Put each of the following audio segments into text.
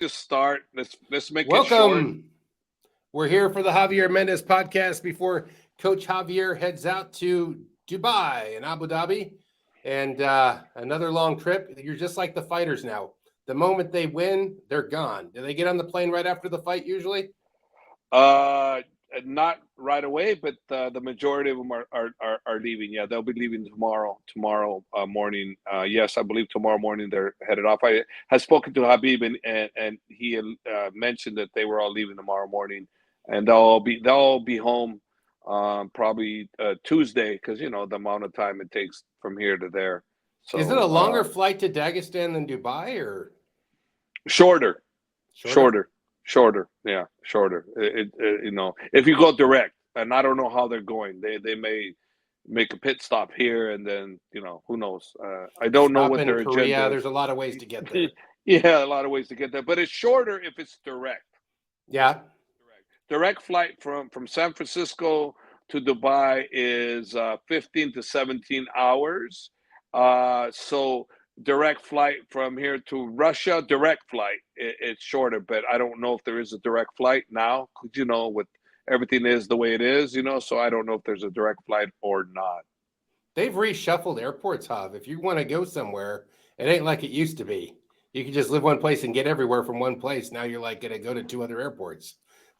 just start. Let's make it short. Welcome. We're here for the Javier Mendez podcast before Coach Javier heads out to Dubai and Abu Dhabi and another long trip. You're just like the fighters now. The moment they win, they're gone. Do they get on the plane right after the fight usually? Not right away, but the majority of them are leaving. Yeah, they'll be leaving tomorrow morning. Yes, I believe tomorrow morning they're headed off. I had spoken to Habib and he mentioned that they were all leaving tomorrow morning, and they'll all be home probably Tuesday, because the amount of time it takes from here to there. So is it a longer flight to Dagestan than Dubai, or shorter? Yeah, shorter. If you go direct, and I don't know how they're going, they may make a pit stop here, and then who knows. I don't know what their agenda is. There's a lot of ways to get there. Yeah, a lot of ways to get there, but it's shorter if it's direct. Yeah, direct flight from San Francisco to Dubai is 15 to 17 hours. So direct flight from here to Russia, direct flight, it's shorter, but I don't know if there is a direct flight now, because with everything is the way it is, so I don't know if there's a direct flight or not. They've reshuffled airports, Hav. If you want to go somewhere, it ain't like it used to be. You can just live one place and get everywhere from one place. Now you're like going to go to two other airports.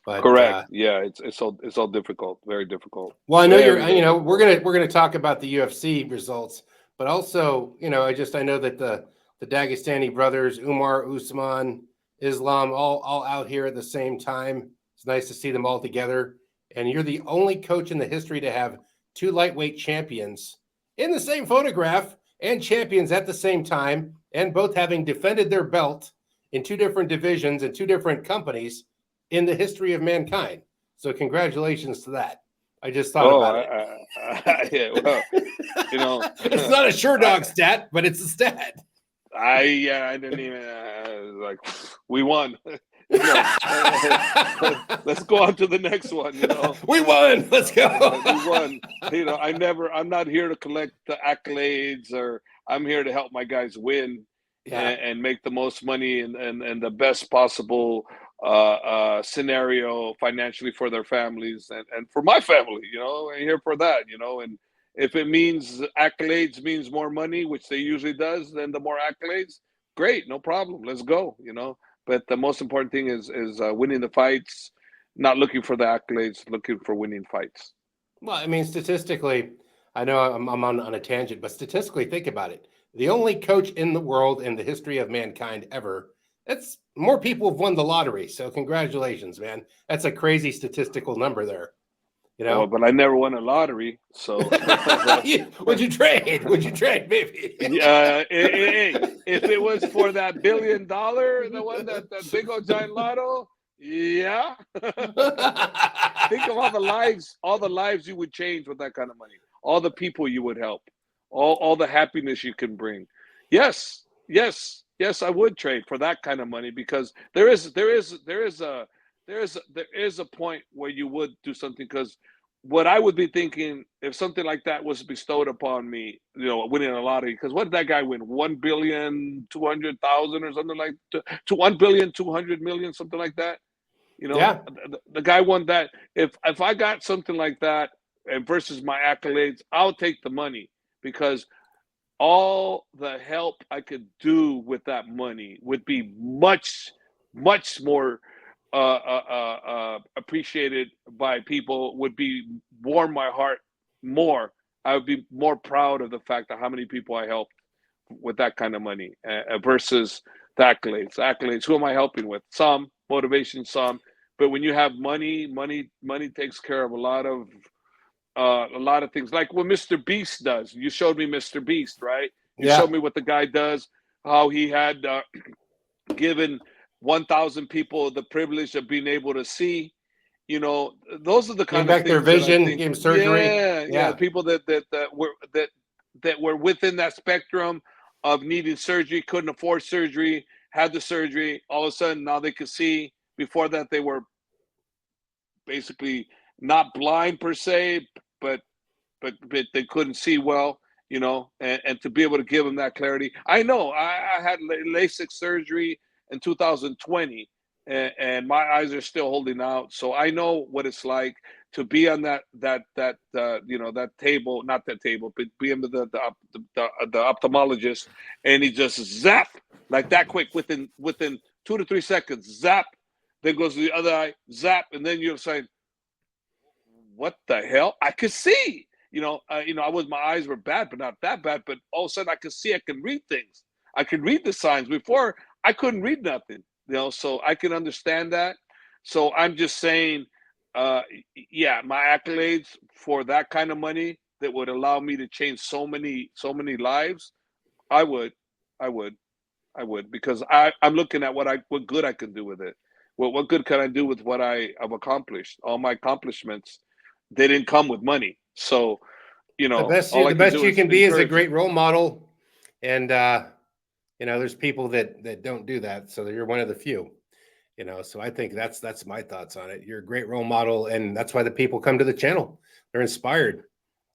But, correct. Yeah, it's all difficult, very difficult. Well, I know we're gonna talk about the UFC results. But also, I know that the Dagestani brothers, Umar, Usman, Islam, all out here at the same time. It's nice to see them all together. And you're the only coach in the history to have two lightweight champions in the same photograph and champions at the same time, and both having defended their belt in two different divisions and two different companies in the history of mankind. So congratulations to that. I just thought about it. Yeah, well, it's not a sure dog stat, but it's a stat. I didn't even we won. Let's go on to the next one. We won. Let's go. We won. I'm not here to collect the accolades, or I'm here to help my guys win and make the most money and the best possible scenario financially for their families and for my family. I'm here for that. And if it means accolades means more money, which they usually does, then the more accolades, great, no problem. Let's go. But the most important thing is winning the fights, not looking for the accolades, looking for winning fights. Well, I mean, statistically, I know I'm on a tangent, but statistically, think about it. The only coach in the world in the history of mankind ever, that's more people have won the lottery. So congratulations, man. That's a crazy statistical number there. Well, but I never won a lottery, so. Would you trade? Maybe? If it was for that $1 billion, the one that big old giant lotto, yeah. Think of all the lives you would change with that kind of money, all the people you would help, all the happiness you can bring. Yes, I would trade for that kind of money, because there is a point where you would do something, because what I would be thinking, if something like that was bestowed upon me, winning a lottery, because what did that guy win? 1,200,000 or something like to 1,200,000,000, something like that. The guy won that. If I got something like that versus my accolades, I'll take the money, because all the help I could do with that money would be much, much more appreciated by people, would be warm my heart more. I would be more proud of the fact that how many people I helped with that kind of money versus the accolades. Accolades, who am I helping with? Some motivation, some. But when you have money takes care of a lot of things. Like what Mr. Beast does. You showed me Mr. Beast, right? You showed me what the guy does, how he had given 1,000 people the privilege of being able to see. Those are the kind of things. Their vision, gave them surgery. Yeah. People that were within that spectrum of needing surgery, couldn't afford surgery, had the surgery. All of a sudden, now they could see. Before that, they were basically not blind per se, but they couldn't see well. And to be able to give them that clarity. I know I had LASIK surgery, in 2020, and my eyes are still holding out. So I know what it's like to be on that table, not that table, but be under the ophthalmologist, and he just zap like that quick within 2 to 3 seconds, zap. Then goes to the other eye, zap, and then you're saying, "What the hell?" I could see. My eyes were bad, but not that bad. But all of a sudden, I could see. I can read things. I could read the signs. Before, I couldn't read nothing. So I can understand that. So I'm just saying, yeah, my accolades for that kind of money that would allow me to change so many lives, I would, because I'm looking at what good I can do with it. What good can I do with what I've accomplished? All my accomplishments, they didn't come with money. So, all I The can best do you is can be is a encourage. great role model, and there's people that don't do that, so you're one of the few. So I think that's my thoughts on it. You're a great role model, and that's why the people come to the channel. They're inspired.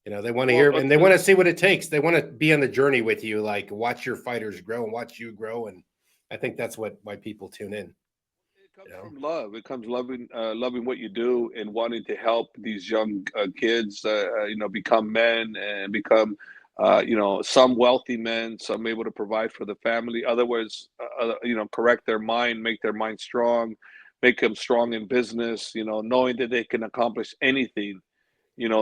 They want to hear, and they want to see what it takes. They want to be on the journey with you, like watch your fighters grow and watch you grow. And I think that's why people tune in. It comes from love. It comes loving what you do and wanting to help these young kids, become men and become, some wealthy men, some able to provide for the family. Otherwise, correct their mind, make their mind strong, make them strong in business. Knowing that they can accomplish anything.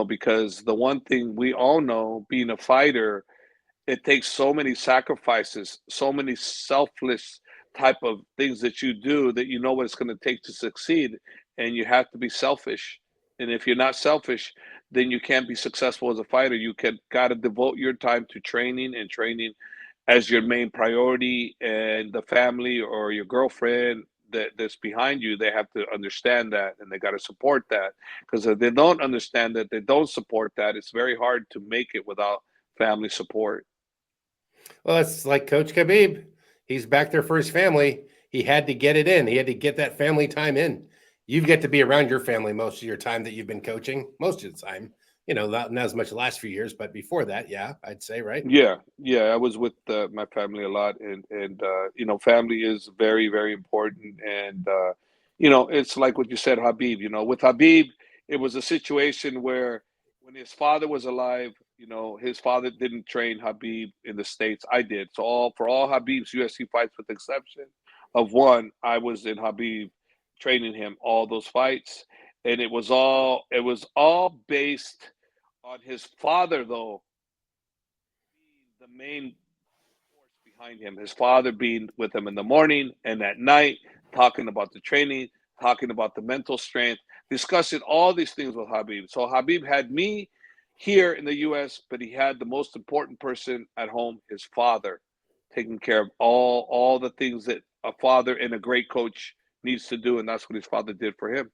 Because the one thing we all know, being a fighter, it takes so many sacrifices, so many selfless type of things that you do that you know what it's going to take to succeed, and you have to be selfish. And if you're not selfish, then you can't be successful as a fighter. You got to devote your time to training as your main priority, and the family or your girlfriend that's behind you, they have to understand that, and they got to support that, because if they don't understand that, they don't support that, it's very hard to make it without family support. Well, it's like Coach Khabib. He's back there for his family. He had to get it in. He had to get that family time in. You get to be around your family most of your time that you've been coaching, most of the time. Not as much the last few years, but before that, yeah, I'd say, right? Yeah, I was with my family a lot, and family is very, very important. And it's like what you said, Habib. With Habib, it was a situation where when his father was alive, his father didn't train Habib in the States. I did. So for all Habib's UFC fights, with the exception of one, I was in Habib training him all those fights, and it was all based on his father, though, the main force behind him. His father being with him in the morning and at night, talking about the training, talking about the mental strength, discussing all these things with Habib. So Habib had me here in the U.S., but he had the most important person at home, his father, taking care of all the things that a father and a great coach needs to do, and that's what his father did for him.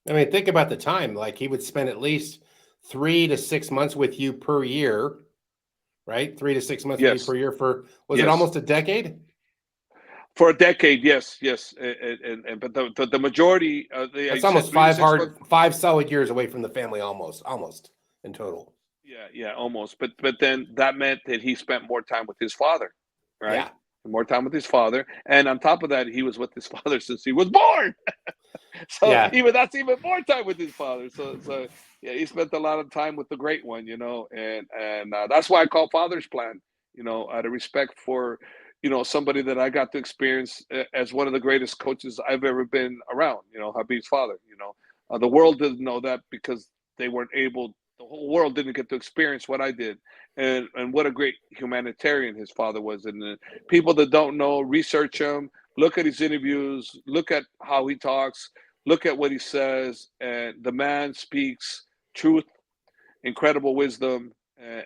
I mean, think about the time. Like, he would spend at least 3 to 6 months with you per year, right? 3 to 6 months with you Yes, per year was it yes. almost a decade? For a decade, yes, but the majority, That's you said almost 3 to 6 months. 5 solid years away from the family, almost in total. Yeah, almost. But then that meant that he spent more time with his father, right? Yeah. More time with his father, and on top of that, he was with his father since he was born. So Yeah. even that's even more time with his father. So yeah, he spent a lot of time with the great one, and that's why I call Father's Plan. Out of respect for, somebody that I got to experience as one of the greatest coaches I've ever been around. Habib's father. The world doesn't know that because they weren't able. The whole world didn't get to experience what I did, and what a great humanitarian his father was. And people that don't know, research him, look at his interviews, look at how he talks, look at what he says, and the man speaks truth, incredible wisdom,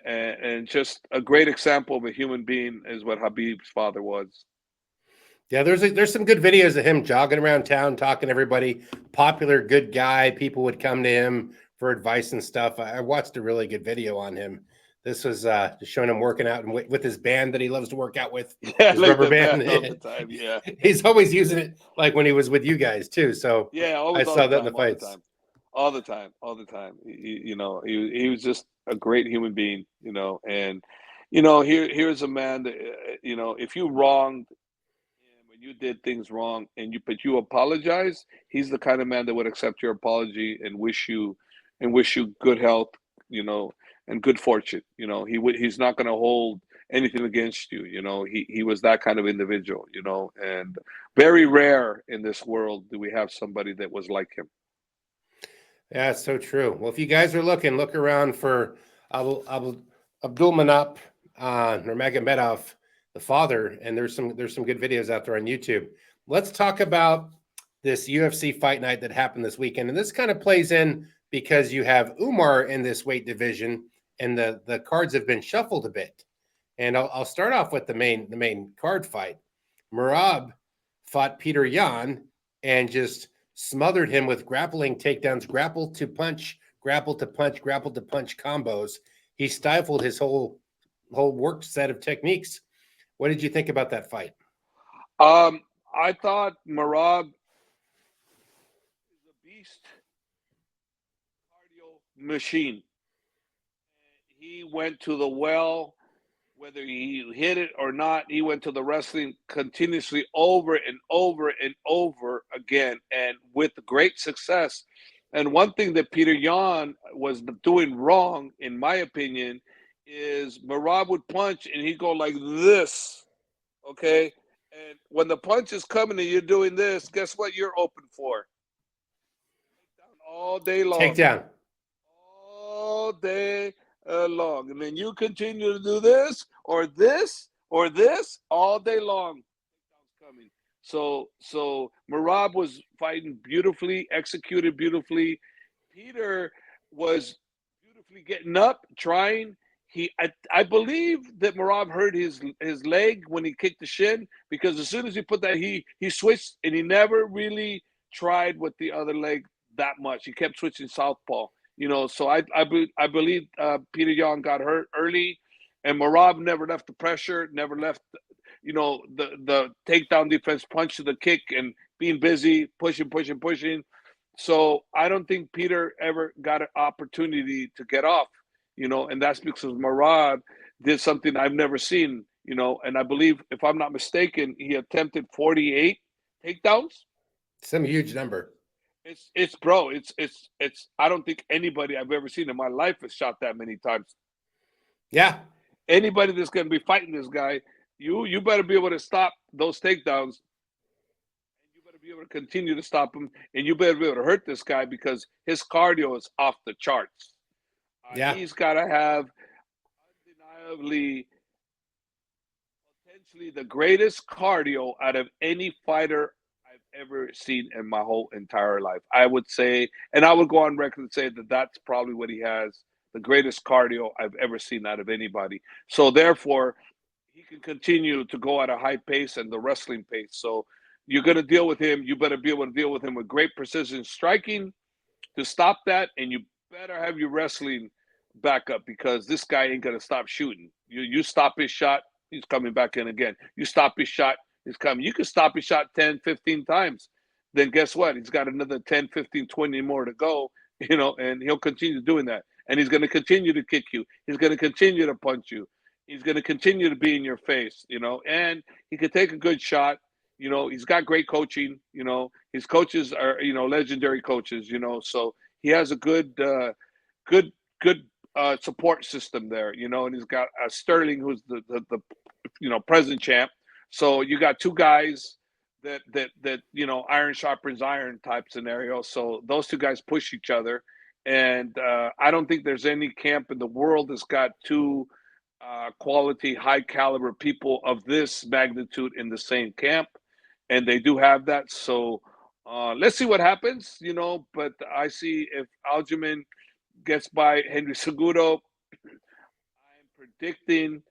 and just a great example of a human being is what Habib's father was. Yeah, there's some good videos of him jogging around town, talking to everybody. Popular, good guy. People would come to him for advice and stuff. I watched a really good video on him. This was just showing him working out and with his band that he loves to work out with, Yeah, his like rubber the band. band all the time. Yeah, He's always using it, like when he was with you guys too. So yeah, I always, all saw the that in the time, all the fights. time, all the time, all the time. He was just a great human being. And here's a man that if you wronged him, when you did things wrong but you apologize, he's the kind of man that would accept your apology and wish you good health, and good fortune. He's not going to hold anything against you. He was that kind of individual. And very rare in this world do we have somebody that was like him. Yeah, it's so true. Well, if you guys are looking, look around for Abdulmanap Nurmagomedov, the father, and there's some good videos out there on YouTube. Let's talk about this UFC fight night that happened this weekend, and this kind of plays in because you have Umar in this weight division, and the cards have been shuffled a bit. And I'll start off with the main card fight. Merab fought Peter Yan and just smothered him with grappling takedowns, grapple to punch, grapple to punch, grapple to punch combos. He stifled his whole work set of techniques. What did you think about that fight? I thought Merab is a beast, cardio machine. He went to the well, whether he hit it or not. He went to the wrestling continuously over and over and over again, and with great success. And one thing that Peter Yan was doing wrong, in my opinion, is Merab would punch and he'd go like this, okay? And when the punch is coming and you're doing this, guess what you're open for? Takedown all day long. Takedown. All day long. And then you continue to do this or this or this all day long. Takedown's coming. So Merab was fighting beautifully, executed beautifully. Peter was beautifully getting up, trying. I believe that Merab hurt his leg when he kicked the shin, because as soon as he put that, he switched, and he never really tried with the other leg that much. He kept switching southpaw, So I believe Peter Yan got hurt early, and Merab never left the pressure, never left, the takedown defense, punch to the kick, and being busy, pushing. So I don't think Peter ever got an opportunity to get off. And that's because Merab did something I've never seen, and I believe, if I'm not mistaken, he attempted 48 takedowns. Some huge number. It's I don't think anybody I've ever seen in my life has shot that many times. Yeah. Anybody that's going to be fighting this guy, you better be able to stop those takedowns. And you better be able to continue to stop him, and you better be able to hurt this guy, because his cardio is off the charts. Yeah. He's got to have undeniably, potentially the greatest cardio out of any fighter I've ever seen in my whole entire life. I would say, and I would go on record and say that that's probably what he has, the greatest cardio I've ever seen out of anybody. So therefore, he can continue to go at a high pace and the wrestling pace. So you're going to deal with him. You better be able to deal with him with great precision striking to stop that, and you better have your wrestling back up, because this guy ain't going to stop shooting. You stop his shot, he's coming back in again. You stop his shot, he's coming. You can stop his shot 10, 15 times. Then guess what? He's got another 10, 15, 20 more to go, and he'll continue doing that. And he's going to continue to kick you. He's going to continue to punch you. He's going to continue to be in your face, and he could take a good shot. He's got great coaching. His coaches are, legendary coaches, so he has a good support system there, and he's got Sterling, who's the present champ. So you got two guys that iron sharpens iron type scenario. So those two guys push each other, and I don't think there's any camp in the world that's got two quality, high caliber people of this magnitude in the same camp, and they do have that. So let's see what happens, But I see if Aljamain gets by Henry Cejudo, I'm predicting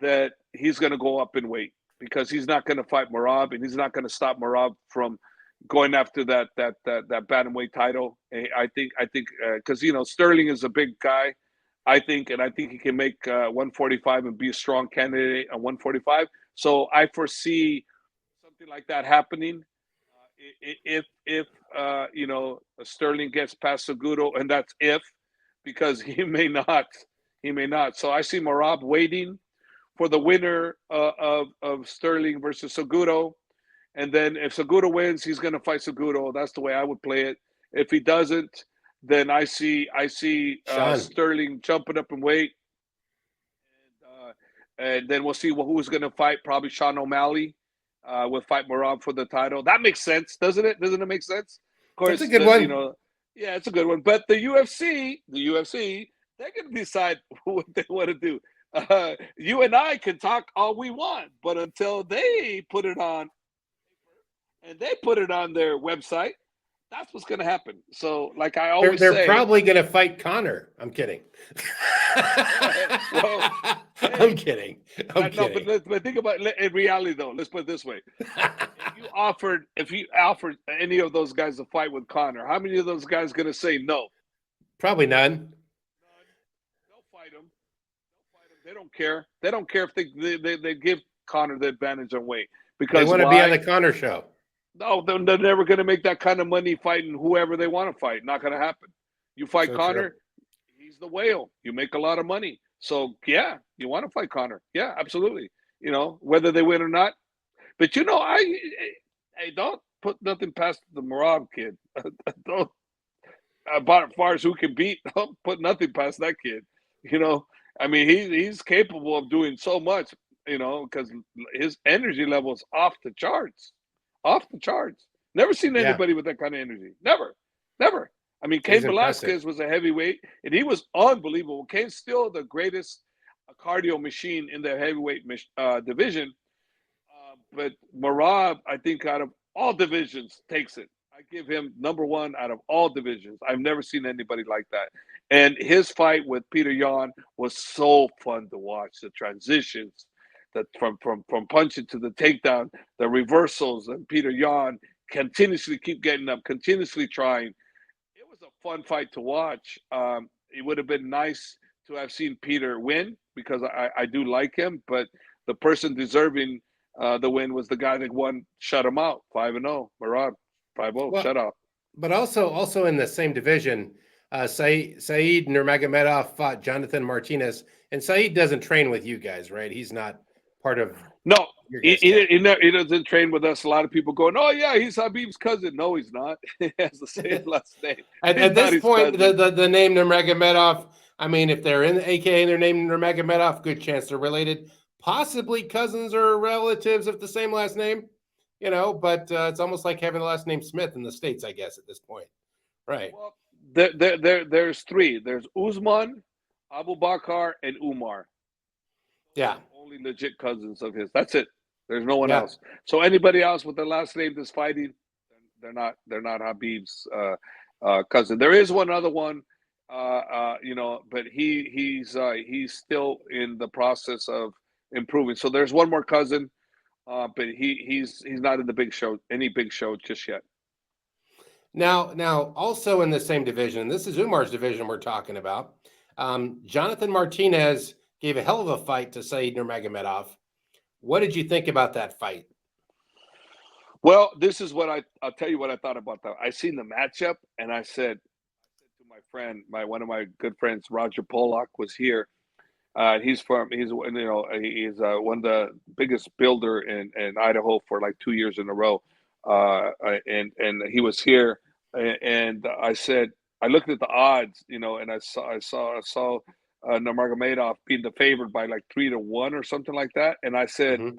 that he's going to go up in weight, because he's not going to fight Merab, and he's not going to stop Merab from going after that bantamweight title. I think because Sterling is a big guy, I think he can make 145 and be a strong candidate at 145. So I foresee something like that happening. If Sterling gets past Cejudo, and that's if, because he may not. So I see Merab waiting for the winner of Sterling versus Cejudo, And then if Cejudo wins, he's going to fight Cejudo. That's the way I would play it. If he doesn't, then I see Sean. Sterling jumping up in weight, and then we'll see who's going to fight. Probably Sean O'Malley will fight Merab for the title. That makes sense, doesn't it? Doesn't it make sense? Of That's a course, good one. yeah, it's a good one. But the UFC, they're going to decide what they want to do. You and I can talk all we want, but until they put it on and they put it on their website, that's what's going to happen. So, like I always They're say, probably going to fight Connor. I'm kidding. well, I'm kidding. I'm kidding. But think about it in reality, though. Let's put it this way: if you offered any of those guys to fight with Connor, how many of those guys going to say no? Probably none. They'll fight him. They don't care. They don't care if they give Connor the advantage on weight because they want to be on the Connor show. No, they're never going to make that kind of money fighting whoever they want to fight. Not going to happen. You fight Connor, he's the whale. You make a lot of money. So, yeah, you want to fight Connor. Yeah, absolutely. Whether they win or not. But, I don't put nothing past the Merab kid. Don't, about as far as who can beat, don't put nothing past that kid. I mean, he's capable of doing so much, because his energy level is off the charts. Off the charts. Never seen anybody with that kind of energy. Never. I mean, Cain Velasquez was a heavyweight, and he was unbelievable. Cain's still the greatest cardio machine in the heavyweight division. But Merab, I think, out of all divisions, takes it. I give him number one out of all divisions. I've never seen anybody like that. And his fight with Peter Yan was so fun to watch. The transitions, that from punching to the takedown, the reversals, and Peter Yan continuously keep getting up, continuously trying. It was a fun fight to watch. It would have been nice to have seen Peter win because I do like him, but the person deserving the win was the guy that won, shut him out, 5-0, Merab, 5-0, shut out. But also in the same division, Saeed Nurmagomedov fought Jonathan Martinez, and Saeed doesn't train with you guys, right? He's not part of. No, he doesn't train with us. A lot of people going, "Oh yeah, he's Habib's cousin." No, he's not. He has the same last name. At this point, the name Nurmagomedov. I mean, if they're in the AKA and they're named Nurmagomedov, good chance they're related, possibly cousins or relatives of the same last name. But it's almost like having the last name Smith in the States, I guess, at this point, right? Well, there's three. There's Usman, Abu Bakr, and Umar. Yeah. Only legit cousins of his. That's it. There's no one else. So anybody else with the last name that's fighting, they're not Habib's cousin. There is one other one, but he's still in the process of improving. So there's one more cousin, but he's not in the big show, any big show just yet. Now, also in the same division, this is Umar's division we're talking about. Jonathan Martinez gave a hell of a fight to Saeed Nurmagomedov. What did you think about that fight? Well, this is what I'll tell you what I thought about that. I seen the matchup, and I said to my friend, one of my good friends, Roger Pollock, was here. He's one of the biggest builder in Idaho for like 2 years in a row. And he was here, and I said, I looked at the odds, and I saw Nurmagomedov being the favorite by like 3-1 or something like that. And I said to him,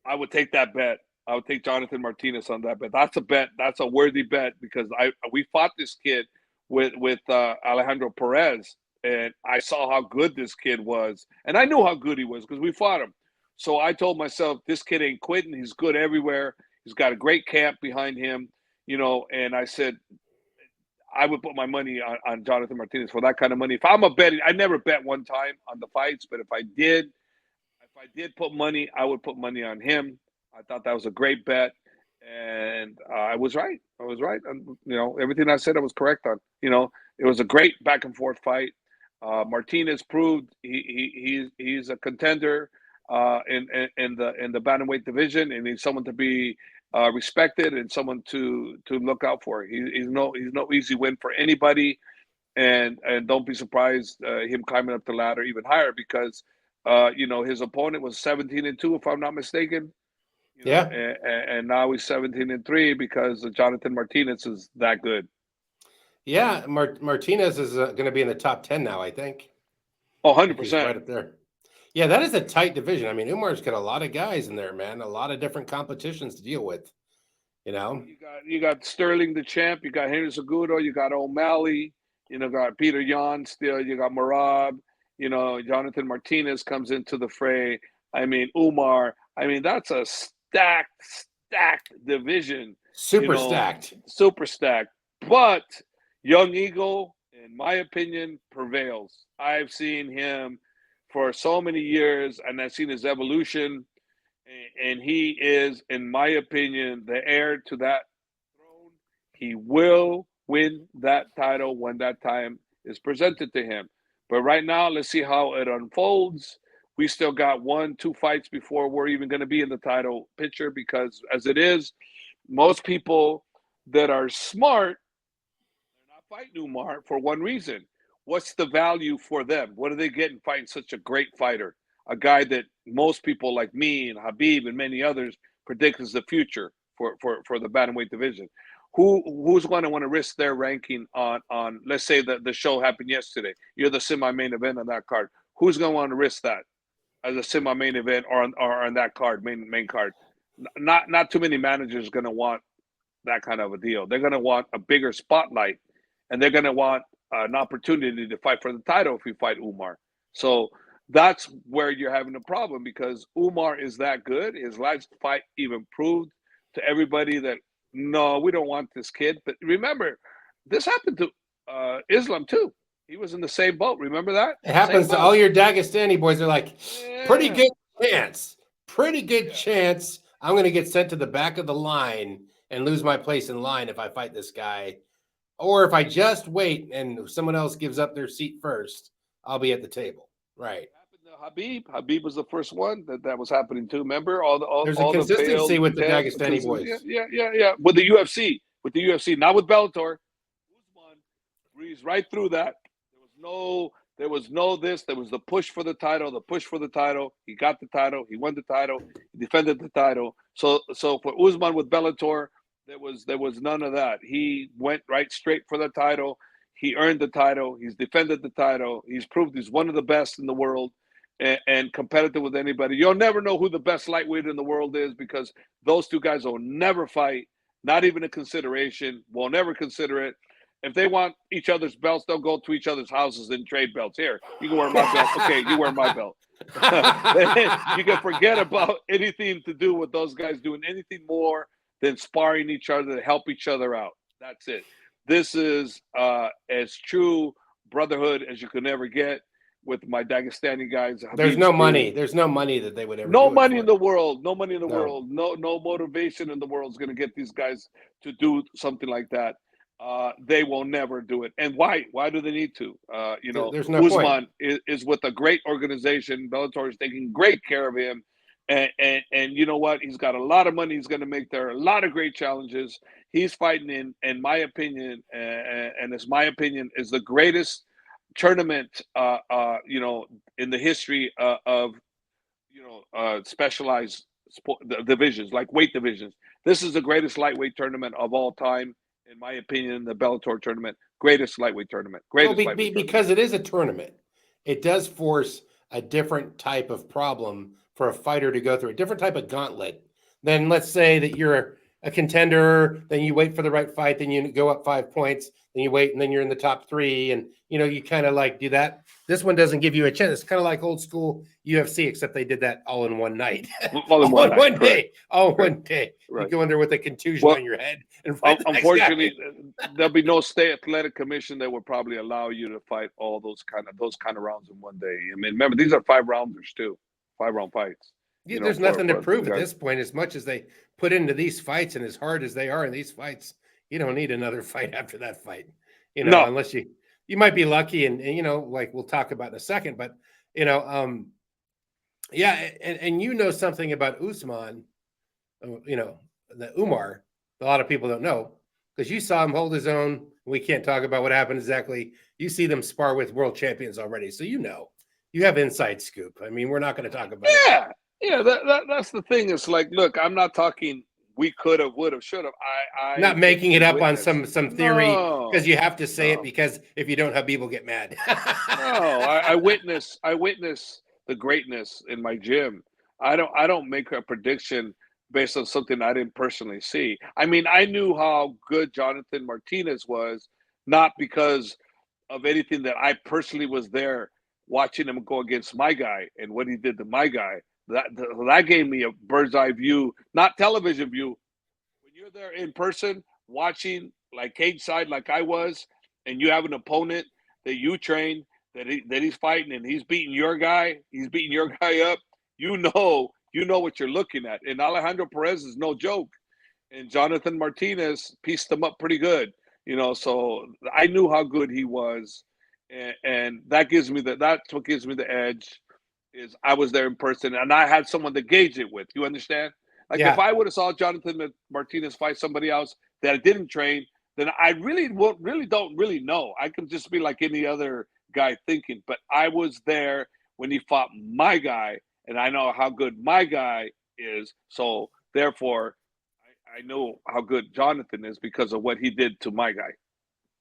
I would take that bet. I would take Jonathan Martinez on that bet. That's a bet. That's a worthy bet because we fought this kid with Alejandro Perez, and I saw how good this kid was, and I knew how good he was because we fought him. So I told myself, this kid ain't quitting. He's good everywhere. He's got a great camp behind him, and I said, I would put my money on Jonathan Martinez for that kind of money. If I'm a betting, I never bet one time on the fights, but if I did put money, I would put money on him. I thought that was a great bet, and I was right. Everything I said I was correct on. It was a great back and forth fight. Martinez proved he's a contender in the bantamweight division, and he's someone to be respected and someone to look out for. He's no easy win for anybody, and don't be surprised him climbing up the ladder even higher because his opponent was 17-2 if I'm not mistaken. Yeah. And now he's 17-3 because Jonathan Martinez is that good. Yeah, Martinez is going to be in the top 10 now, I think. Oh, I think he's 100%. right up there. Yeah, that is a tight division. I mean, Umar's got a lot of guys in there, man. A lot of different competitions to deal with. You got Sterling the champ, you got Henry Cejudo, you got O'Malley, got Peter Yan still, you got Merab, Jonathan Martinez comes into the fray. I mean, Umar. I mean, that's a stacked division. Super stacked. Super stacked. But Young Eagle, in my opinion, prevails. I've seen him for so many years, and I've seen his evolution. And he is, in my opinion, the heir to that throne. He will win that title when that time is presented to him. But right now, let's see how it unfolds. We still got 1-2 fights before we're even going to be in the title picture, because as it is, most people that are smart are not fighting Umar for one reason. What's the value for them? What do they get in fighting such a great fighter? A guy that most people like me and Habib and many others predict is the future for the bantamweight division. Who's going to want to risk their ranking on let's say that the show happened yesterday. You're the semi-main event on that card. Who's going to want to risk that as a semi-main event or on that card, main card? Not too many managers are going to want that kind of a deal. They're going to want a bigger spotlight, and they're going to want an opportunity to fight for the title if you fight Umar. So that's where you're having a problem, because Umar is that good. His last fight even proved to everybody that, no, we don't want this kid. But remember, this happened to Islam too. He was in the same boat. Remember that? It happens to all your Dagestani boys. Are like, pretty good chance. Pretty good chance I'm going to get sent to the back of the line and lose my place in line if I fight this guy. Or if I just wait and someone else gives up their seat first, I'll be at the table. Right. Habib was the first one that was happening too. Remember There's a consistency with the Dagestani boys. Yeah. With the UFC, not with Bellator. Usman breezed right through that. There was no this. There was the push for the title. He got the title. He won the title. He defended the title. So for Usman with Bellator, there was none of that. He went right straight for the title. He earned the title. He's defended the title. He's proved he's one of the best in the world and competitive with anybody. You'll never know who the best lightweight in the world is, because those two guys will never fight, not even a consideration, will never consider it. If they want each other's belts, they'll go to each other's houses and trade belts. Here, you can wear my belt. Okay, you wear my belt. You can forget about anything to do with those guys doing anything more than sparring each other to help each other out. That's it. This is as true brotherhood as you could ever get with my Dagestani guys. There's no money. There's no money that they would ever. No money in the world. No money in the world. No motivation in the world is going to get these guys to do something like that. They will never do it. And why? Why do they need to? There's no Usman is with a great organization. Bellator is taking great care of him. And you know what? He's got a lot of money he's going to make there. A lot of great challenges. He's fighting in my opinion, and it's my opinion, is the greatest tournament, in the history of specialized sport divisions, like weight divisions. This is the greatest lightweight tournament of all time, in my opinion. The Bellator tournament, greatest lightweight tournament. Because it is a tournament. It does force a different type of problem for a fighter to go through, a different type of gauntlet than, let's say, that you're a contender, then you wait for the right fight, then you go up 5 points, then you wait, and then you're in the top 3, and you kind of like do that. This one doesn't give you a chance. It's kind of like old school UFC, except they did that all in one night, all in one day. You go in there with a contusion on your head and fight. Unfortunately, there'll be no state athletic commission that would probably allow you to fight all those kind of rounds in one day. I mean, remember, these are 5-rounders too, 5-round fights. Yeah, there's nothing to prove at this point. As much as they put into these fights and as hard as they are in these fights, you don't need another fight after that fight, unless you might be lucky and like we'll talk about in a second, but and something about Usman, the Umar, a lot of people don't know, because you saw him hold his own. We can't talk about what happened exactly. You see them spar with world champions already, so you have inside scoop. I mean, we're not going to talk about it. Yeah, that's the thing. It's like, look, I'm not talking we could have, would have, should have. I Not get making to it up on witness. some theory because No, you have to say it no, because if you don't, Habib will get mad. no. I witness the greatness in my gym. I don't make a prediction based on something I didn't personally see. I mean, I knew how good Jonathan Martinez was, not because of anything that I personally was there watching him go against my guy and what he did to my guy. That gave me a bird's eye view, not television view. When you're there in person watching like cage side like I was, and you have an opponent that you train that he's fighting and he's beating your guy, he's beating your guy up. You know what you're looking at. And Alejandro Perez is no joke. And Jonathan Martinez pieced him up pretty good. So I knew how good he was, and that's what gives me the edge. Is I was there in person, and I had someone to gauge it with. You understand? Like if Yeah, I would have saw Jonathan Martinez fight somebody else that I didn't train, then I really don't really know. I could just be like any other guy thinking. But I was there when he fought my guy, and I know how good my guy is. So therefore, I know how good Jonathan is because of what he did to my guy.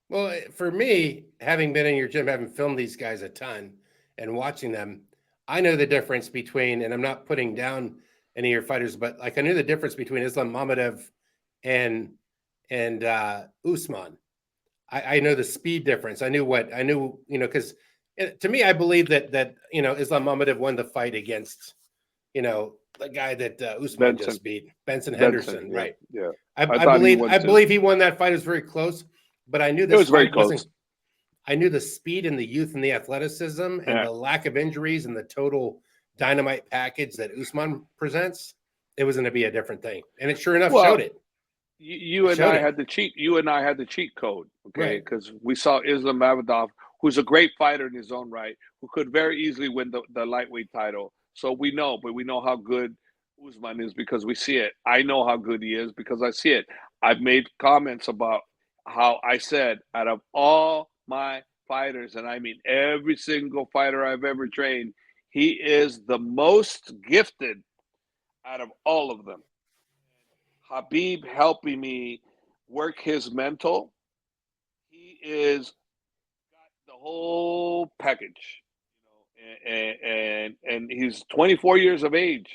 well, for me, having been in your gym, having filmed these guys a ton and watching them, I know the difference between, and I'm not putting down any of your fighters, but like I knew the difference between Islam Mamedov and Usman. I know the speed difference. I knew, because to me, I believe that Islam Mamedov won the fight against the guy that Usman Benson, just beat, Benson Benson, Henderson, yeah, right? yeah. I, I I thought he believe won I too. believe he won that fight. It was very close, but I knew It this was very fight wasn't. close. I knew the speed and the youth and the athleticism and Yeah. the lack of injuries and the total dynamite package that Usman presents. It was going to be a different thing, and it sure enough showed Well, it. you It and showed I it. had the cheat. You and I had the cheat code, okay? Right. Because we saw Islam Mamedov, who's a great fighter in his own right, who could very easily win the lightweight title. So but we know how good Usman is because we see it. I know how good he is because I see it. I've made comments about how I said out of all my fighters, and I mean every single fighter I've ever trained, he is the most gifted out of all of them. Habib helping me work his mental. He is got the whole package, and he's 24 years of age.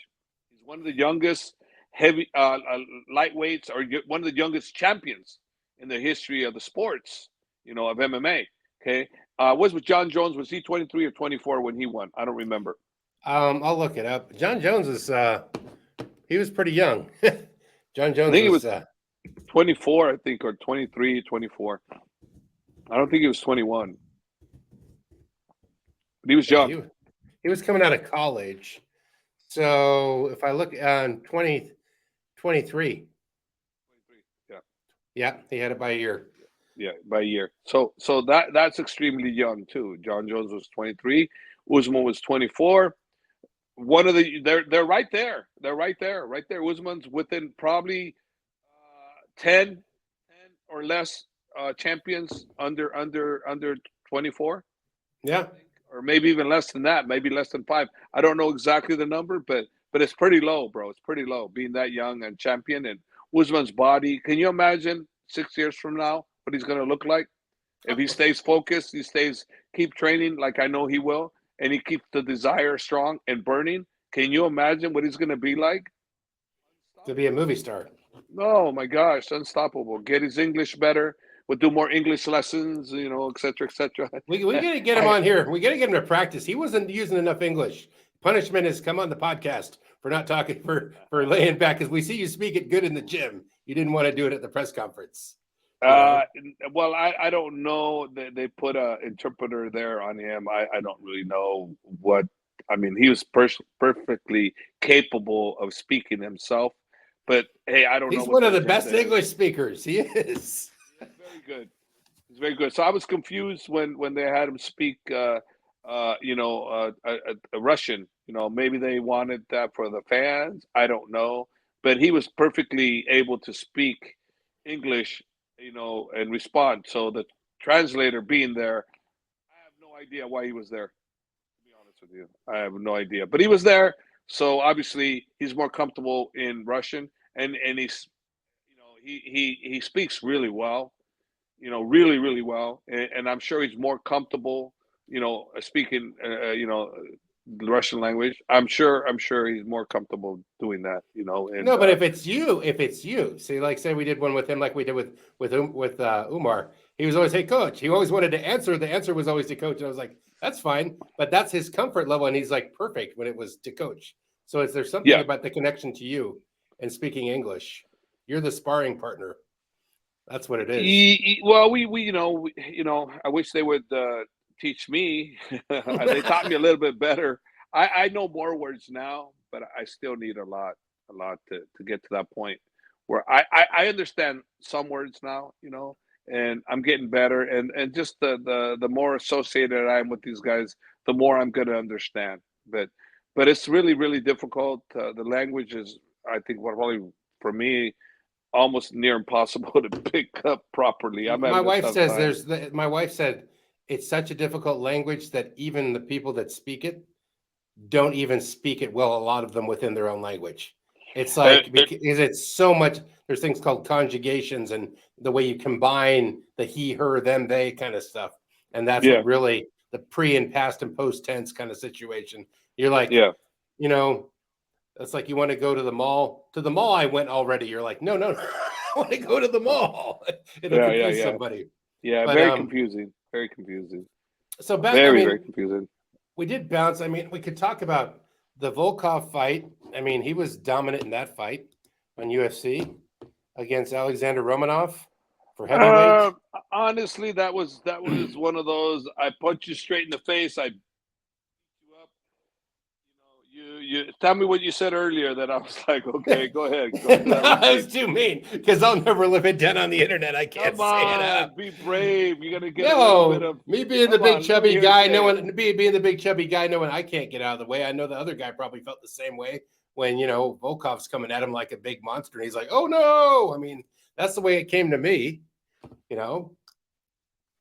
He's one of the youngest heavy lightweights, or one of the youngest champions in the history of the sports, of MMA. Okay, was with John Jones? Was he 23 or 24 when he won? I don't remember. I'll look it up. John Jones was he was pretty young. John I Jones think he was was 24, I think, or 23, 24. I don't think he was 21, but he was yeah, young. he was coming out of college. So if I look on 2023, Yeah, yeah, he had it by a year. yeah, by a year. So that's extremely young too. John Jones was 23. Usman was 24. One of they're right there. They're right there, right there. Usman's within probably 10 or less champions under 24. Yeah. Or maybe even less than that, maybe less than 5. I don't know exactly the number, but it's pretty low, bro. It's pretty low being that young and champion. And Usman's body. Can you imagine 6 years from now what he's going to look like if he stays focused? Keep training like I know he will, and he keeps the desire strong and burning. Can you imagine what he's going to be like? To be a movie star. Oh my gosh, unstoppable. Get his English better. We'll do more English lessons, et cetera, et cetera. We got to get him on here. We got to get him to practice. He wasn't using enough English. Punishment is come on the podcast for not talking for laying back because we see you speak it good in the gym. You didn't want to do it at the press conference. Uh, well, I don't know. They put a interpreter there on him. I don't really know what. I mean, he was perfectly capable of speaking himself, but hey, I don't know He's what one the of the best agenda is. English speakers. He is. He's very good. He's very good. So I was confused when they had him speak, a Russian. Maybe they wanted that for the fans. I don't know, but he was perfectly able to speak English, and respond. So the translator being there, I have no idea why he was there. To be honest with you, I have no idea. But he was there, So obviously he's more comfortable in Russian, and he's, he speaks really well, really, really well. And I'm sure he's more comfortable, speaking, the Russian language. I'm sure he's more comfortable doing that, and No, but if it's you, see, like say we did one with him, like we did with Umar. He was always, "Hey, coach." He always wanted to answer. The answer was always to coach, and I was like, "That's fine," but that's his comfort level, and he's like perfect when it was to coach. So is there something yeah. about the connection to you and speaking English? You're the sparring partner. That's what it is. Well, we I wish they would teach me. They taught me a little bit better. I know more words now, but I still need a lot to get to that point where I understand some words now, and I'm getting better. And just the more associated I am with these guys, the more I'm going to understand. But it's really, really difficult. The language is, I think, what probably for me, almost near impossible to pick up properly. I'm My having a wife tough says time. my wife said it's such a difficult language that even the people that speak it don't even speak it well, a lot of them within their own language. It's Uh, like because it's so much, there's things called conjugations and the way you combine the he, her, them, they kind of stuff. And that's what yeah, really the pre and past and post tense kind of situation. You're like, yeah, you know, it's like you want to go to the mall. To the mall, I went already. You're like, no, no, no. I want to go to the mall. It'll yeah, yeah, confuse yeah, somebody. yeah. But Very confusing. Very confusing. so back, I Very, very mean, confusing. we did bounce. I mean, we could talk about the Volkov fight. I mean, he was dominant in that fight on UFC against Alexander Romanov for heavyweight. Uh, Honestly, that was one of those. I punch you straight in the face. I beat you up. You tell me what you said earlier. That I was like, okay, go ahead, go to No, that I was replay. too mean because I'll never live it down on the internet. I can't Come say it on, up. be brave. You're gonna get a little bit No, of. me being the Come big on, let me chubby hear you guy, say it. knowing being the big chubby guy, knowing I can't get out of the way. I know the other guy probably felt the same way when Volkov's coming at him like a big monster, and he's like, "Oh no!" I mean, that's the way it came to me. You know,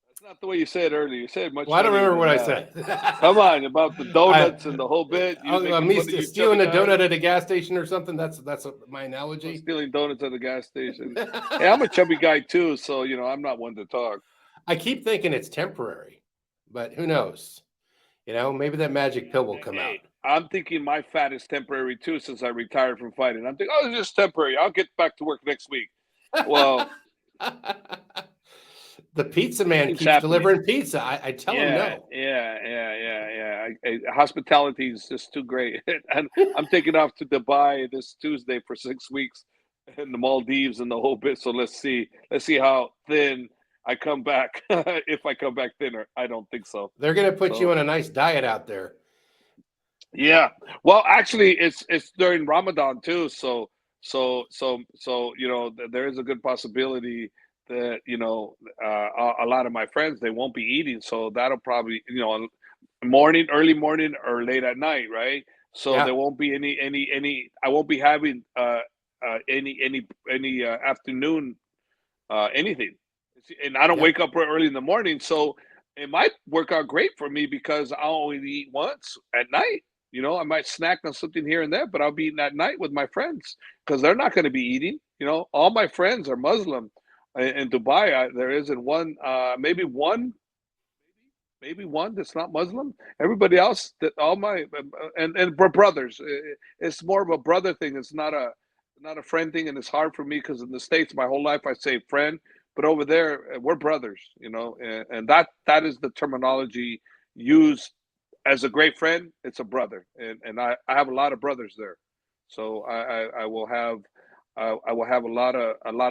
That's not the way you said earlier. You said it much well, I don't funnier remember than what I that. said. Come on, about the I, donuts and the whole bit. You making me fun of you chubby stealing a guys. donut at a gas station or something. That's my Well, analogy. stealing donuts at the gas station. Hey, I'm a chubby guy too, so I'm not one to talk. I keep thinking it's temporary, but who knows? Maybe that magic pill will come out. Hey, I'm thinking my fat is temporary too since I retired from fighting. I'm thinking, oh, it's just temporary. I'll get back to work next week. Well, The pizza man keeps keeps happening. delivering pizza. I tell him Yeah, no. yeah, yeah, yeah, yeah. Hospitality is just too great, and I'm taking off to Dubai this Tuesday for 6 weeks, and the Maldives and the whole bit. So let's see how thin I come back. If I come back thinner, I don't think so. They're going to put you So on a nice diet out there. yeah, well, actually, it's during Ramadan too. So there is a good possibility that a lot of my friends, they won't be eating, so that'll probably morning, early morning, or late at night, right? So there Yeah. won't be any. I won't be having any afternoon anything, and I don't Yep. wake up early in the morning, so it might work out great for me because I'll only eat once at night. I might snack on something here and there, but I'll be eating at night with my friends because they're not going to be eating. All my friends are Muslim in Dubai. There isn't one, maybe one that's not Muslim. Everybody else, that all my and we're brothers. It's more of a brother thing. It's not a friend thing, and it's hard for me because in the States, my whole life I say friend, but over there we're brothers. And that is the terminology used as a great friend. It's a brother, and I have a lot of brothers there, so I will have. I will have a lot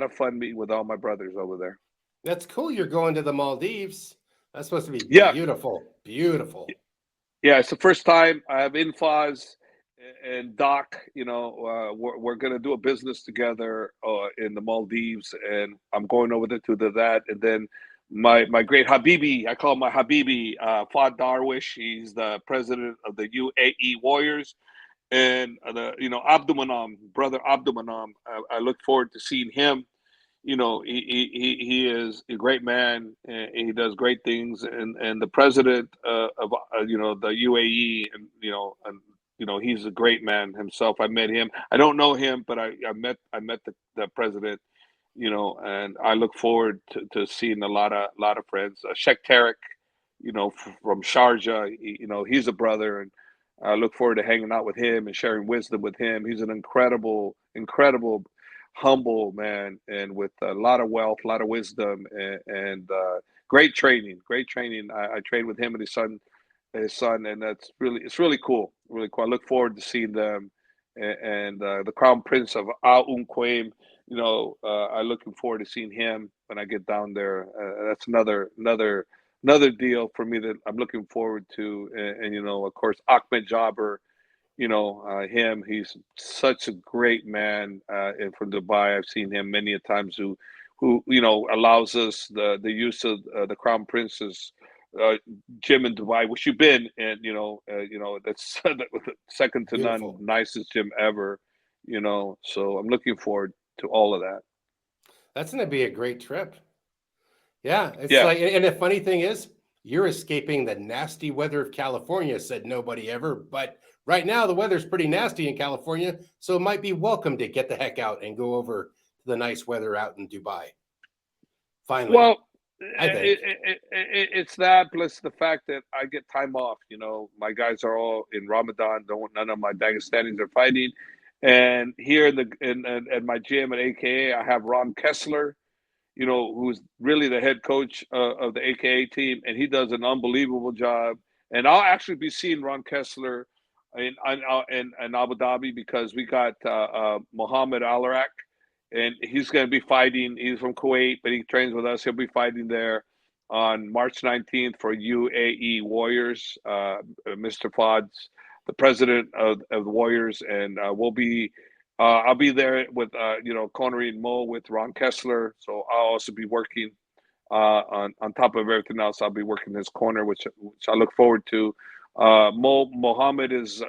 of fun meeting with all my brothers over there. That's cool. You're going to the Maldives. That's supposed to be Yeah, beautiful. Beautiful. yeah, it's the first time I have Infaz and Doc. We're gonna do a business together in the Maldives, and I'm going over there to that. And then my great Habibi, I call him my Habibi, Fuad Darwish. He's the president of the UAE Warriors, and Abdulmanap, brother Abdulmanap. I look forward to seeing him. He is a great man, and he does great things. And the president of the UAE, and he's a great man himself. I met him. I don't know him, but I met the president. And I look forward to seeing a lot of friends. Sheikh Tarek, from Sharjah, he's a brother, and I look forward to hanging out with him and sharing wisdom with him. He's an incredible, humble man, and with a lot of wealth, a lot of wisdom, and great training. Great training. I trained with him and his son, and it's really cool. Really cool. I look forward to seeing them, and the Crown Prince of Al Quaim. I'm looking forward to seeing him when I get down there. That's another deal for me that I'm looking forward to. And of course, Ahmed Jabber, him, he's such a great man, and from Dubai. I've seen him many a times who allows us the use of the Crown Prince's gym in Dubai, which you've been, and that's second to none, Beautiful. nicest gym ever. So I'm looking forward to all of that. That's going to be a great trip. Yeah, it's Yeah. like, and the funny thing is, you're escaping the nasty weather of California, said nobody ever. But right now, the weather's pretty nasty in California, so it might be welcome to get the heck out and go over to the nice weather out in Dubai. Finally, Well, I think. it's that plus the fact that I get time off. My guys are all in Ramadan. None of my Dagestanis are fighting, and here at my gym at AKA, I have Ron Kessler, who's really the head coach of the AKA team, and he does an unbelievable job. And I'll actually be seeing Ron Kessler in Abu Dhabi because we got Mohammed Alarak, and he's going to be fighting. He's from Kuwait, but he trains with us. He'll be fighting there on March 19th for UAE Warriors. Mr. Fods, the president of the Warriors, and I'll be there with Connery and Mo with Ron Kessler. So I'll also be working on top of everything else. I'll be working his corner, which I look forward to. Mohammed is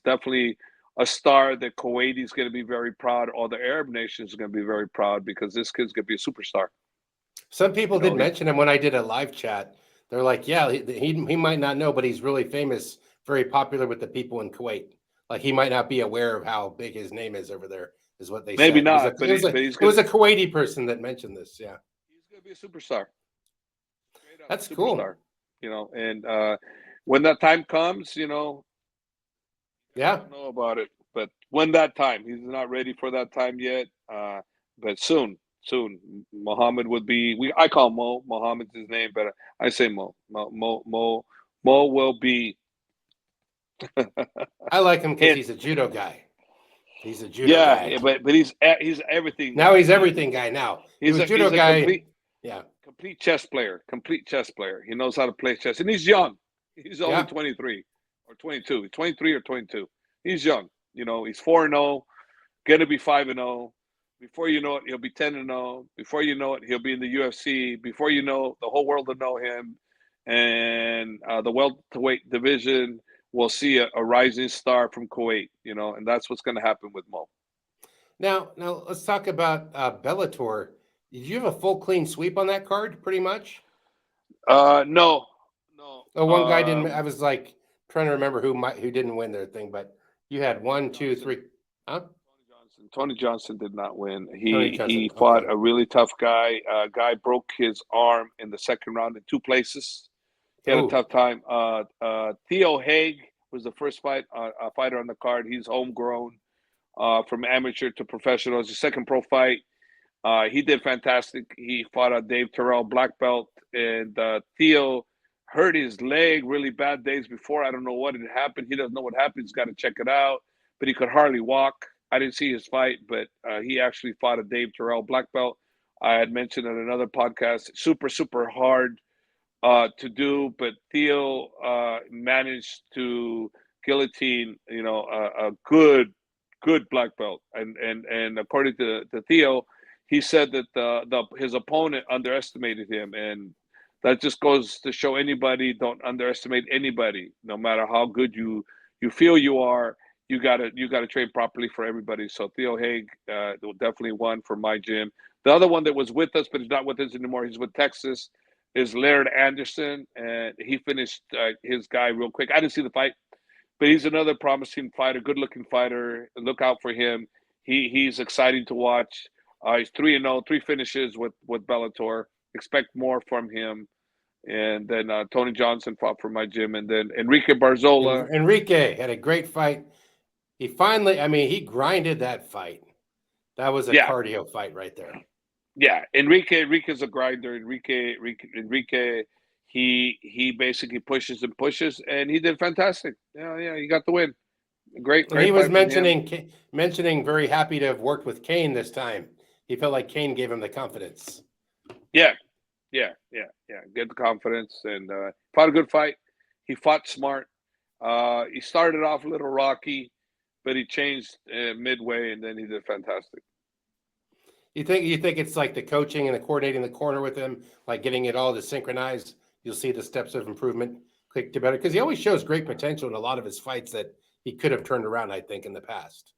definitely a star that Kuwait is going to be very proud. All the Arab nations are going to be very proud because this kid's going to be a superstar. Some people did mention him when I did a live chat. They're like, yeah, he might not know, but he's really famous, very popular with the people in Kuwait. Like he might not be aware of how big his name is over there, is what they Maybe said. not, It was a Kuwaiti person that mentioned this. Yeah, he's going to be a superstar. That's superstar, cool. And when that time comes, yeah, I don't know about it, but when that time, he's not ready for that time yet. But soon, Muhammad would be. I call Mo. Muhammad's his name, but I say Mo. Mo will be. I like him because he's a judo guy. He's a judo guy. Yeah, but he's everything. Now he's everything guy. Now he's a judo guy. Complete chess player. He knows how to play chess, and he's young. He's only 23 or 22. He's 23 or 22. He's young. He's 4-0, gonna be 5-0. Before you know it, he'll be 10-0. Before you know it, he'll be in the UFC. Before you know, the whole world will know him, and the welterweight division will see a rising star from Kuwait. And that's what's going to happen with Mo. Now let's talk about Bellator. Did you have a full clean sweep on that card, pretty much? No. Oh, one guy didn't. I was like trying to remember who didn't win their thing, but you had 1, 2, 3. Huh? Tony Johnson did not win. He fought a really tough guy. Guy broke his arm in the second round in 2 places. He had a tough time. Theo Haig was the first fighter on the card. He's homegrown, from amateur to professional. It's his second pro fight. He did fantastic. He fought Dave Terrell, black belt, and Theo hurt his leg really bad days before. I don't know what had happened. He doesn't know what happened. He's got to check it out. But he could hardly walk. I didn't see his fight, but he actually fought Dave Terrell, black belt. I had mentioned in another podcast, super hard to do, but Theo managed to guillotine, a good black belt, and according to Theo, he said that his opponent underestimated him, and that just goes to show anybody, don't underestimate anybody, no matter how good you feel you are. You gotta train properly for everybody. So Theo Haig definitely won for my gym. The other one that was with us, but he's not with us anymore, he's with Texas, is Laird Anderson, and he finished his guy real quick. I didn't see the fight, but he's another promising fighter, good-looking fighter. Look out for him. He's exciting to watch. He's 3-0, 3 finishes with Bellator. Expect more from him. And then Tony Johnson fought for my gym, and then Enrique Barzola. Enrique had a great fight. He finally, I mean, he grinded that fight. That was a cardio fight right there. Yeah, Enrique's a grinder. Enrique, he basically pushes and pushes, and he did fantastic. Yeah, he got the win. Great. And he was mentioning very happy to have worked with Kane this time. He felt like Kane gave him the confidence. Yeah. Get the confidence, and fought a good fight. He fought smart. He started off a little rocky, but he changed midway, and then he did fantastic. You think it's like the coaching and the coordinating the corner with him, like getting it all to synchronize? You'll see the steps of improvement quick to better, because he always shows great potential in a lot of his fights that he could have turned around, I think, in the past.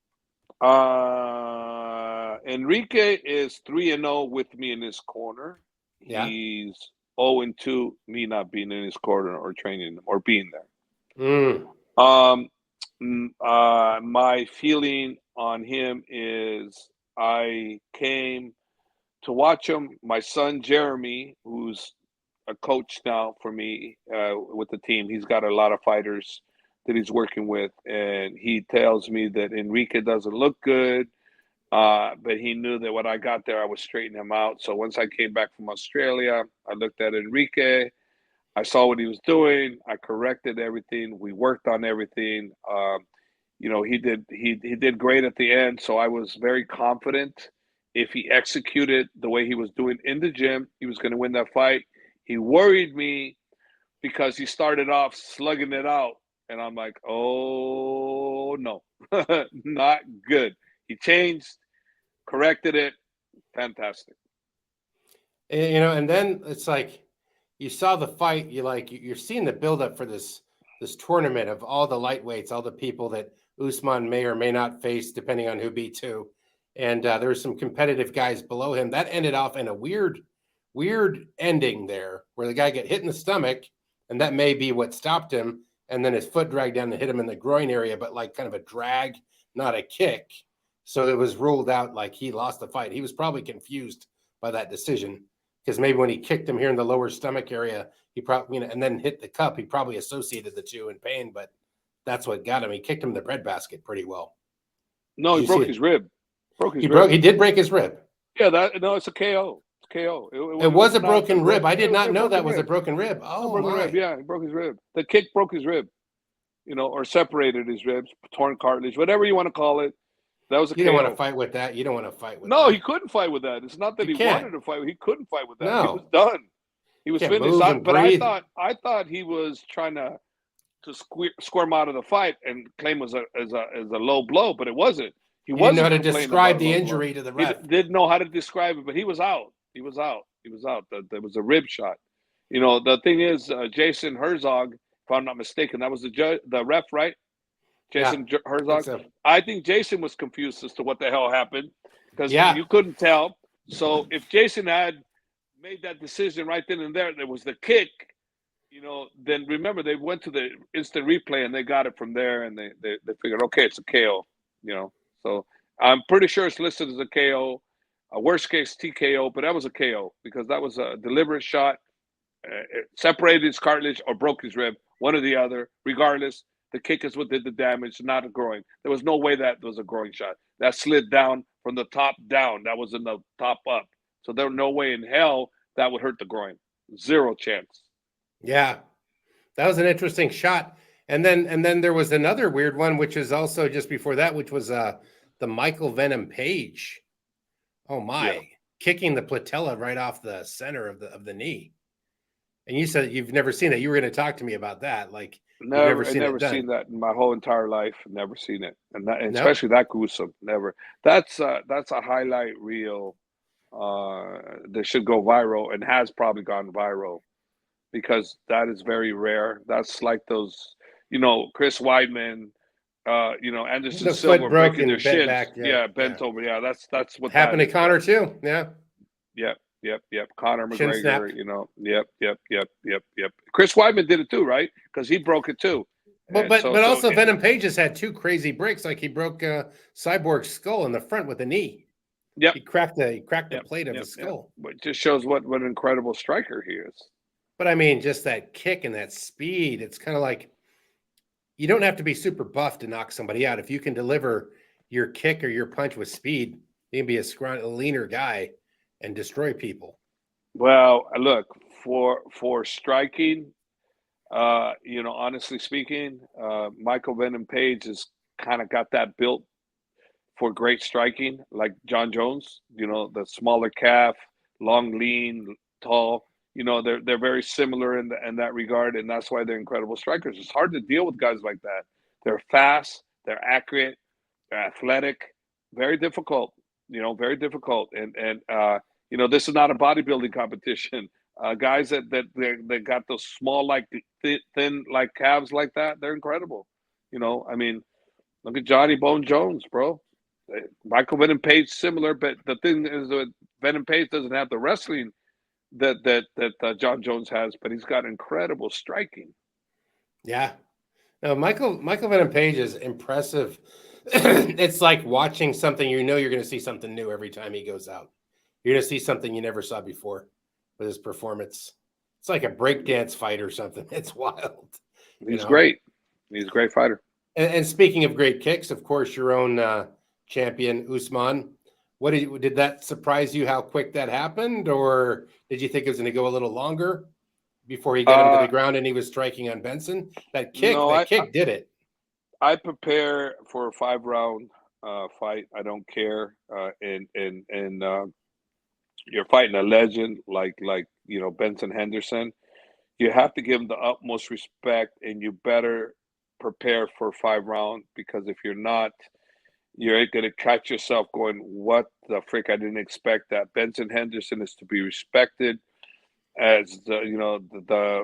Enrique is 3-0 with me in his corner. Yeah. He's 0-2, me not being in his corner or training him or being there. My feeling on him is I came to watch him. My son Jeremy, who's a coach now for me with the team, he's got a lot of fighters that he's working with, and he tells me that Enrique doesn't look good, but he knew that when I got there, I was straightening him out. So once I came back from Australia, I looked at Enrique. I saw what he was doing. I corrected everything. We worked on everything. He did great at the end. So I was very confident if he executed the way he was doing in the gym, he was going to win that fight. He worried me because he started off slugging it out. And I'm like, oh, no, not good. He changed, corrected it. Fantastic. And then it's like you saw the fight. You're seeing the buildup for this tournament of all the lightweights, all the people that Usman may or may not face, depending on who beats who. And there were some competitive guys below him. That ended off in a weird ending there, where the guy got hit in the stomach, and that may be what stopped him. And then his foot dragged down and hit him in the groin area, but like kind of a drag, not a kick. So it was ruled out like he lost the fight. He was probably confused by that decision, because maybe when he kicked him here in the lower stomach area, he probably, and then hit the cup, he probably associated the two in pain, but that's what got him. He kicked him in the breadbasket pretty well. No, he broke his rib. He did break his rib. Yeah, it's a KO. KO. It was a broken rib. I did not know that was a broken rib. Oh, broken rib. Yeah, he broke his rib. The kick broke his rib, or separated his ribs, torn cartilage, whatever you want to call it. That was a KO. You don't want to fight with that. You don't want to fight with that. No, he couldn't fight with that. It's not that he wanted to fight. He couldn't fight with that. No. He was done. He was finished. But I thought he was trying to squirm out of the fight and claim as a low blow, but it wasn't. He didn't know how to describe the injury to the ref. He didn't know how to describe it, but he was out. He was out. There was a rib shot. The thing is, Jason Herzog, if I'm not mistaken, that was the ref, right? Jason Herzog. So. I think Jason was confused as to what the hell happened, because you couldn't tell. So if Jason had made that decision right then and there was the kick, then remember they went to the instant replay and they got it from there, and they figured, okay, it's a KO. So I'm pretty sure it's listed as a KO. A worst case TKO, but that was a KO because that was a deliberate shot. It separated his cartilage or broke his rib, one or the other. Regardless, the kick is what did the damage, not a groin. There was no way that was a groin shot. That slid down from the top down. That was in the top up. So there was no way in hell that would hurt the groin. Zero chance. Yeah, that was an interesting shot. And then there was another weird one, which is also just before that, which was the Michael Venom Page. Oh my! Kicking the patella right off the center of the knee. And you said you've never seen it. You were going to talk to me about that. Like, never seen that in my whole entire life. Never seen it, and especially that gruesome. Never. That's a highlight reel that should go viral and has probably gone viral, because that is very rare. That's like those, Chris Weidman. Anderson Silva breaking their shins. Bent over. Yeah, that's what happened to Conor too. Yeah. Yep. Conor McGregor. Yep. Chris Weidman did it too, right? Because he broke it too. But And but so but also Venom Page has had two crazy breaks. Like he broke Cyborg's skull in the front with a knee. yep, He cracked the yep, plate of yep, his yep. skull. But it just shows what an incredible striker he is. But I mean, just that kick and that speed. It's kind of like you don't have to be super buff to knock somebody out. If you can deliver your kick or your punch with speed, you can be a leaner guy and destroy people. Well, look, for striking, honestly speaking, Michael Venom Page has kind of got that built for great striking, like John Jones. The smaller calf, long, lean, tall. They're very similar in that regard, and that's why they're incredible strikers. It's hard to deal with guys like that. They're fast, they're accurate, they're athletic, very difficult. Very difficult. And this is not a bodybuilding competition. Guys that got those small, like thin, like calves like that, they're incredible. I mean, look at Johnny Bone Jones, bro. Michael Venom Page similar, but the thing is that Venom Page doesn't have the wrestling that John Jones has, but he's got incredible striking. Yeah. No, Michael Venom Page is impressive. It's like watching something. You're going to see something new every time he goes out. You're going to see something you never saw before with his performance. It's like a breakdance fight or something. It's wild. He's great. He's a great fighter. And speaking of great kicks, of course, your own champion Usman. Did that surprise you how quick that happened, or did you think it was going to go a little longer before he got him to the ground and he was striking on Benson? That kick did it. I prepare for a 5-round fight. I don't care, and you're fighting a legend like Benson Henderson. You have to give him the utmost respect, and you better prepare for 5 rounds, because if you're not, you're going to catch yourself going, "What the frick? I didn't expect that." Benson Henderson is to be respected as the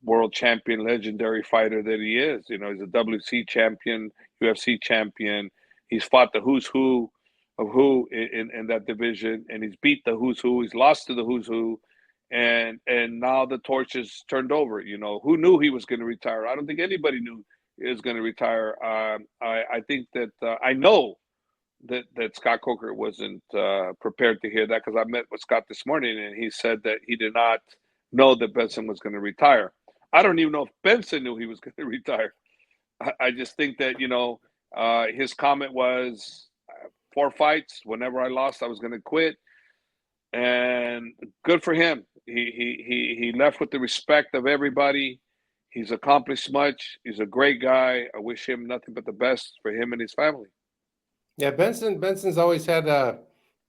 world champion, legendary fighter that he is. He's a WC champion, UFC champion. He's fought the who's who of who in that division, and he's beat the who's who. He's lost to the who's who, and now the torch is turned over. Who knew he was going to retire? I don't think anybody knew he was going to retire. I think that I know that Scott Coker wasn't prepared to hear that, because I met with Scott this morning, and he said that he did not know that Benson was going to retire. I don't even know if Benson knew he was going to retire. I just think that his comment was 4 fights. Whenever I lost, I was going to quit, and good for him. He left with the respect of everybody. He's accomplished much. He's a great guy. I wish him nothing but the best for him and his family. Yeah, Benson's always had a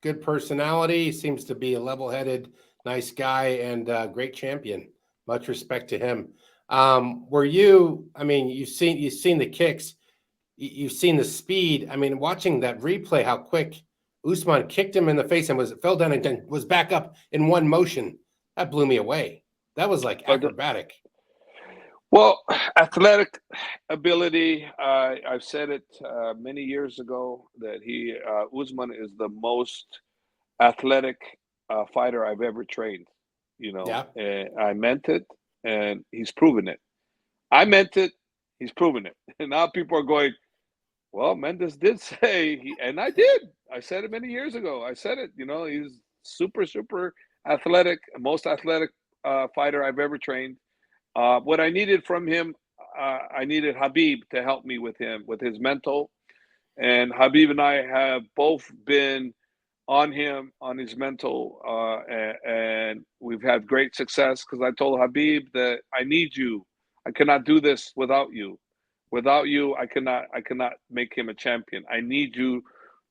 good personality. He seems to be a level-headed, nice guy, and a great champion. Much respect to him. You've seen the kicks, you've seen the speed. I mean, watching that replay, how quick Usman kicked him in the face and fell down and then was back up in one motion. That blew me away. That was like acrobatic. Well, athletic ability. I've said it many years ago that Usman is the most athletic fighter I've ever trained. Yeah. And I meant it, and he's proven it. I meant it. He's proven it. And now people are going, well, Mendez did say, and I did. I said it many years ago. I said it. He's super, super athletic, most athletic fighter I've ever trained. What I needed from him, I needed Habib to help me with his mental. And Habib and I have both been on him, on his mental, and we've had great success, because I told Habib that I need you. I cannot do this without you. Without you, I cannot make him a champion. I need you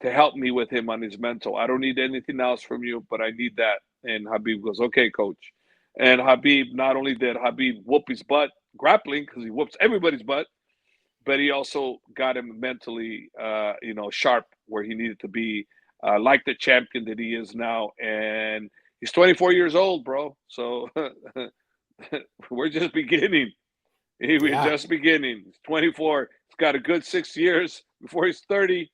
to help me with him on his mental. I don't need anything else from you, but I need that. And Habib goes, okay, coach. And Habib, not only did Habib whoop his butt grappling, because he whoops everybody's butt, but he also got him mentally, sharp where he needed to be, like the champion that he is now. And he's 24 years old, bro. So we're just beginning. We're just beginning. He's 24. He's got a good 6 years before he's 30.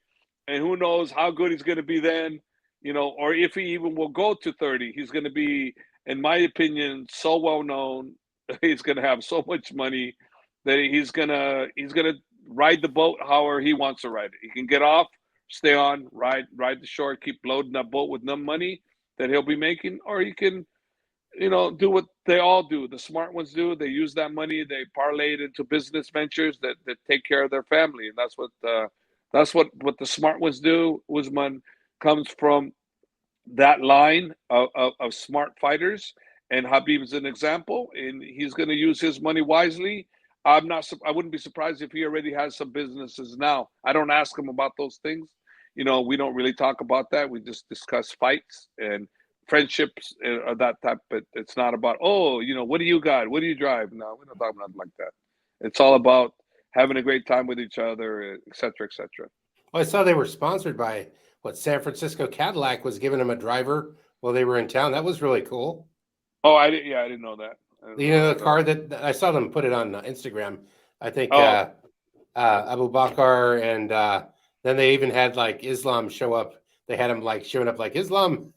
And who knows how good he's going to be then, or if he even will go to 30. He's going to be, in my opinion, so well known. He's going to have so much money that he's gonna ride the boat however he wants to ride it. He can get off, stay on, ride the shore, keep loading that boat with no money that he'll be making, or he can, do what they all do. The smart ones do. They use that money, they parlay it into business ventures that take care of their family, and that's what the smart ones do. Usman comes from that line of smart fighters, and Habib is an example, and he's going to use his money wisely. I wouldn't be surprised if he already has some businesses now. I don't ask him about those things. We don't really talk about that. We just discuss fights and friendships or that type, but it's not about, what do you got? What do you drive? No, we don't talk about nothing like that. It's all about having a great time with each other, et cetera, et cetera. Well, I saw they were sponsored by San Francisco Cadillac was giving them a driver while they were in town. That was really cool. Oh, I didn't know that. The car that I saw them put it on Instagram. I think Abu Bakr, and then they even had like Islam show up. They had him like showing up like Islam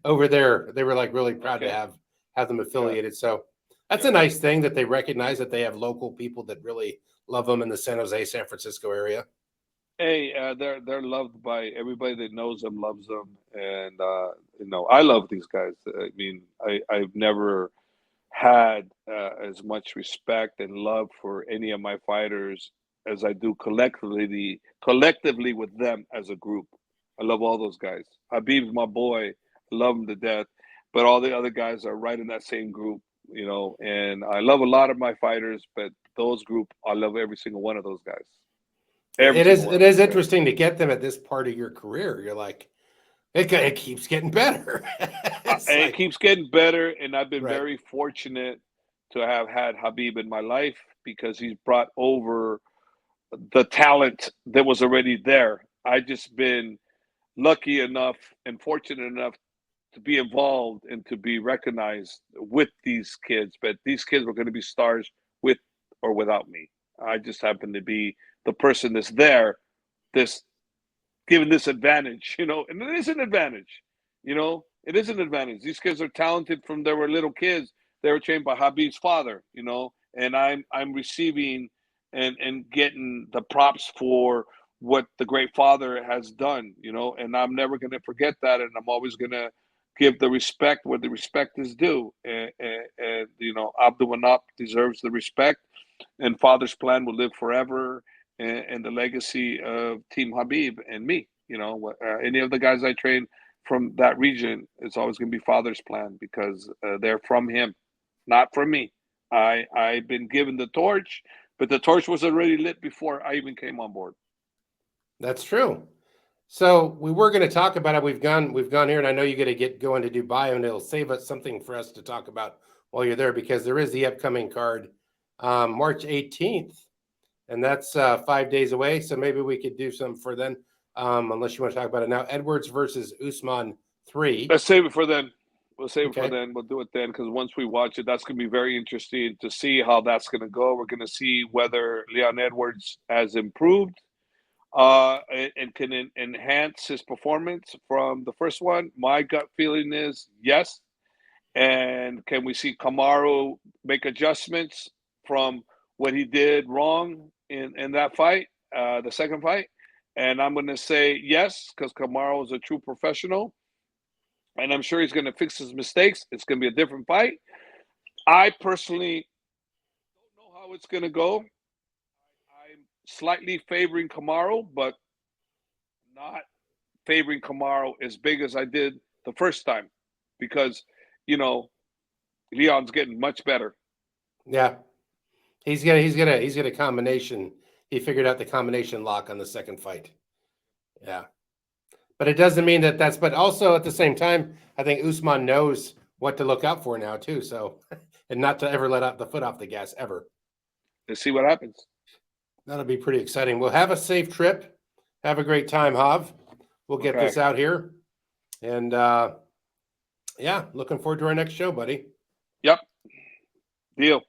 over there. They were like really proud to have them affiliated. So that's a nice thing that they recognize that they have local people that really love them in the San Jose, San Francisco area. Hey, they're loved by everybody that knows them, loves them, and I love these guys. I mean, I've never had as much respect and love for any of my fighters as I do collectively with them as a group. I love all those guys. Habib's my boy. I love him to death, but all the other guys are right in that same group, and I love a lot of my fighters, but those group, I love every single one of those guys. It is interesting to get them at this part of your career. You're like, it keeps getting better. It keeps getting better, and I've been very fortunate to have had Habib in my life because he's brought over the talent that was already there. I just been lucky enough and fortunate enough to be involved and to be recognized with these kids, but these kids were going to be stars with or without me. I just happen to be the person that's there, this given this advantage, and it is an advantage, it is an advantage. These kids are talented from they were little kids. They were trained by Habib's father, and I'm receiving and getting the props for what the great father has done, and I'm never going to forget that, and I'm always going to give the respect where the respect is due, and Abdulmanap deserves the respect, and father's plan will live forever, and the legacy of Team Habib and me, any of the guys I train from that region, it's always going to be father's plan because they're from him, not from me. I've been given the torch, but the torch was already lit before I even came on board. That's true. So we were going to talk about it. We've gone here, and I know you're going to get going to Dubai, and it'll save us something for us to talk about while you're there because there is the upcoming card, March 18th, and that's 5 days away. So maybe we could do some for then, unless you want to talk about it now. Edwards versus Usman 3. Let's save it for then. We'll save it for then. We'll do it then because once we watch it, that's going to be very interesting to see how that's going to go. We're going to see whether Leon Edwards has improved and can enhance his performance from the first one. My gut feeling is yes. And can we see Kamaru make adjustments from what he did wrong in that fight, the second fight? And I'm going to say yes, because Kamaru is a true professional. And I'm sure he's going to fix his mistakes. It's going to be a different fight. I personally don't know how it's going to go. I'm slightly favoring Kamaru, but not favoring Kamaru as big as I did the first time because, Leon's getting much better. Yeah. He's got a combination. He figured out the combination lock on the second fight. Yeah. But it doesn't mean but also at the same time, I think Usman knows what to look out for now too. So, and not to ever let out the foot off the gas ever. Let's see what happens. That'll be pretty exciting. We'll have a safe trip. Have a great time, Hav. We'll get this out here. And looking forward to our next show, buddy. Yep. Deal.